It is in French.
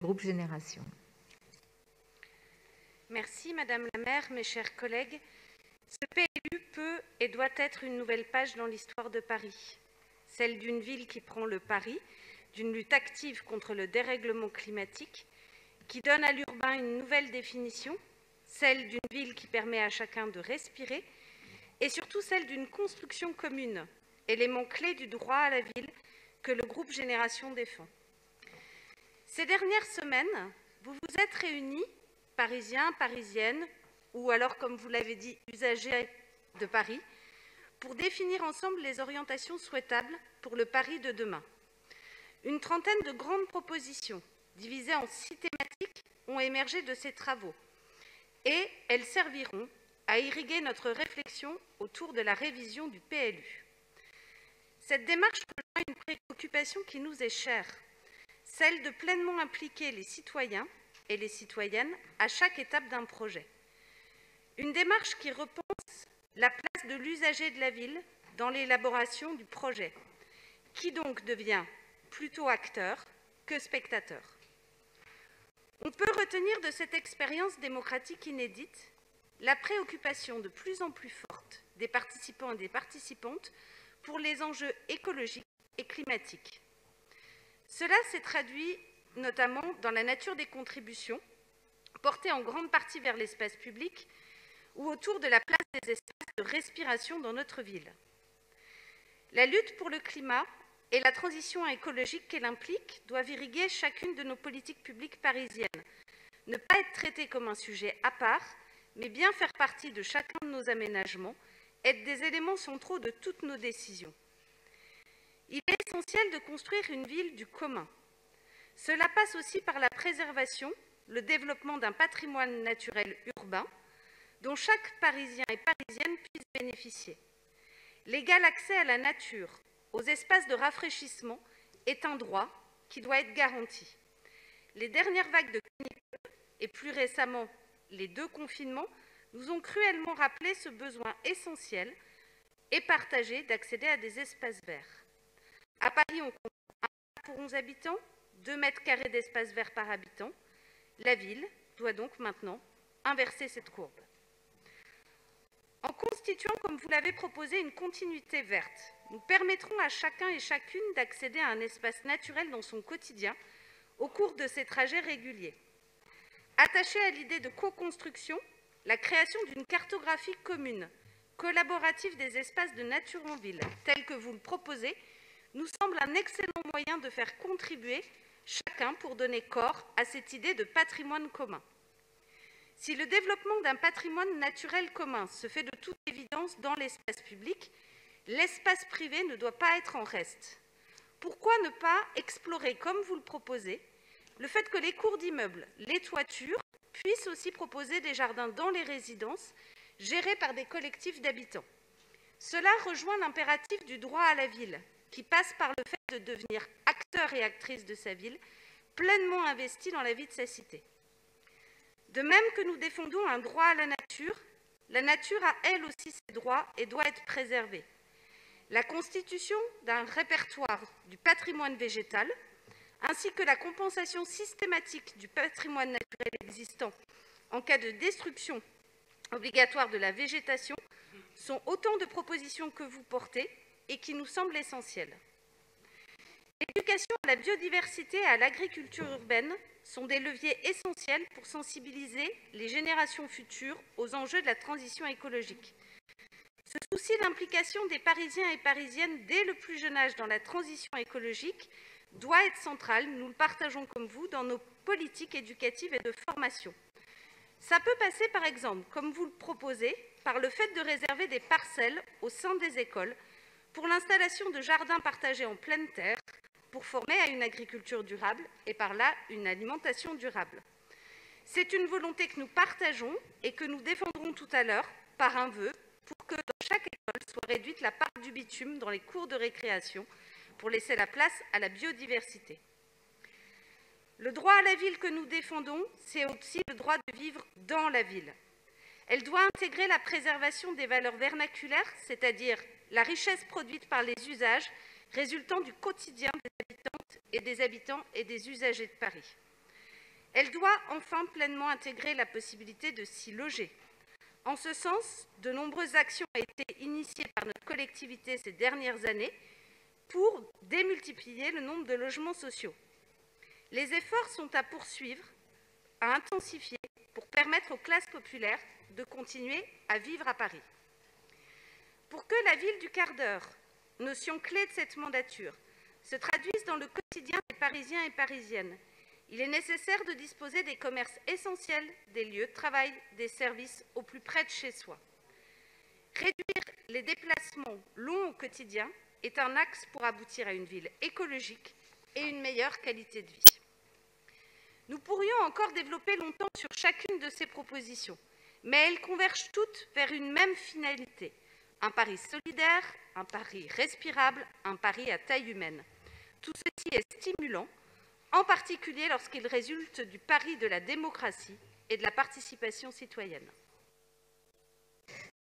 Groupe Génération. Merci Madame la maire, mes chers collègues. Ce PLU peut et doit être une nouvelle page dans l'histoire de Paris, celle d'une ville qui prend le pari d'une lutte active contre le dérèglement climatique, qui donne à l'urbain une nouvelle définition, celle d'une ville qui permet à chacun de respirer, et surtout celle d'une construction commune, élément clé du droit à la ville que le groupe Génération défend. Ces dernières semaines, vous vous êtes réunis, Parisiens, Parisiennes, ou alors, comme vous l'avez dit, usagers de Paris, pour définir ensemble les orientations souhaitables pour le Paris de demain. Une trentaine de grandes propositions, divisées en 6 thématiques, ont émergé de ces travaux, et elles serviront à irriguer notre réflexion autour de la révision du PLU. Cette démarche rejoint une préoccupation qui nous est chère, celle de pleinement impliquer les citoyens et les citoyennes à chaque étape d'un projet. Une démarche qui repense la place de l'usager de la ville dans l'élaboration du projet, qui donc devient plutôt acteur que spectateur. On peut retenir de cette expérience démocratique inédite la préoccupation de plus en plus forte des participants et des participantes pour les enjeux écologiques et climatiques. Cela s'est traduit notamment dans la nature des contributions, portées en grande partie vers l'espace public ou autour de la place des espaces de respiration dans notre ville. La lutte pour le climat et la transition écologique qu'elle implique doivent irriguer chacune de nos politiques publiques parisiennes. Ne pas être traité comme un sujet à part, mais bien faire partie de chacun de nos aménagements, être des éléments centraux de toutes nos décisions. Il est essentiel de construire une ville du commun. Cela passe aussi par la préservation, le développement d'un patrimoine naturel urbain dont chaque Parisien et Parisienne puisse bénéficier. L'égal accès à la nature, aux espaces de rafraîchissement est un droit qui doit être garanti. Les dernières vagues de canicule et plus récemment les 2 confinements nous ont cruellement rappelé ce besoin essentiel et partagé d'accéder à des espaces verts. À Paris, on compte 1 pour 11 habitants, 2 mètres carrés d'espace vert par habitant. La ville doit donc maintenant inverser cette courbe. En constituant, comme vous l'avez proposé, une continuité verte, nous permettrons à chacun et chacune d'accéder à un espace naturel dans son quotidien au cours de ses trajets réguliers. Attaché à l'idée de co-construction, la création d'une cartographie commune, collaborative des espaces de nature en ville, telle que vous le proposez, nous semble un excellent moyen de faire contribuer chacun pour donner corps à cette idée de patrimoine commun. Si le développement d'un patrimoine naturel commun se fait de toute évidence dans l'espace public, l'espace privé ne doit pas être en reste. Pourquoi ne pas explorer, comme vous le proposez, le fait que les cours d'immeubles, les toitures, puissent aussi proposer des jardins dans les résidences, gérés par des collectifs d'habitants. Cela rejoint l'impératif du droit à la ville, qui passe par le fait de devenir acteur et actrice de sa ville, pleinement investi dans la vie de sa cité. De même que nous défendons un droit à la nature a elle aussi ses droits et doit être préservée. La constitution d'un répertoire du patrimoine végétal, ainsi que la compensation systématique du patrimoine naturel existant en cas de destruction obligatoire de la végétation, sont autant de propositions que vous portez et qui nous semblent essentielles. L'éducation à la biodiversité et à l'agriculture urbaine sont des leviers essentiels pour sensibiliser les générations futures aux enjeux de la transition écologique. Ce souci d'implication des Parisiens et Parisiennes dès le plus jeune âge dans la transition écologique doit être central, nous le partageons comme vous, dans nos politiques éducatives et de formation. Ça peut passer par exemple, comme vous le proposez, par le fait de réserver des parcelles au sein des écoles pour l'installation de jardins partagés en pleine terre, pour former à une agriculture durable et par là une alimentation durable. C'est une volonté que nous partageons et que nous défendrons tout à l'heure par un vœu pour que dans chaque école soit réduite la part du bitume dans les cours de récréation pour laisser la place à la biodiversité. Le droit à la ville que nous défendons, c'est aussi le droit de vivre dans la ville. Elle doit intégrer la préservation des valeurs vernaculaires, c'est-à-dire la richesse produite par les usages résultant du quotidien des habitantes et des habitants et des usagers de Paris. Elle doit enfin pleinement intégrer la possibilité de s'y loger. En ce sens, de nombreuses actions ont été initiées par notre collectivité ces dernières années pour démultiplier le nombre de logements sociaux. Les efforts sont à poursuivre, à intensifier pour permettre aux classes populaires de continuer à vivre à Paris. Pour que la ville du quart d'heure, notion clé de cette mandature, se traduise dans le quotidien des Parisiens et Parisiennes, il est nécessaire de disposer des commerces essentiels, des lieux de travail, des services au plus près de chez soi. Réduire les déplacements longs au quotidien est un axe pour aboutir à une ville écologique et une meilleure qualité de vie. Nous pourrions encore développer longtemps sur chacune de ces propositions, mais elles convergent toutes vers une même finalité: un Paris solidaire, un Paris respirable, un Paris à taille humaine. Tout ceci est stimulant, en particulier lorsqu'il résulte du pari de la démocratie et de la participation citoyenne.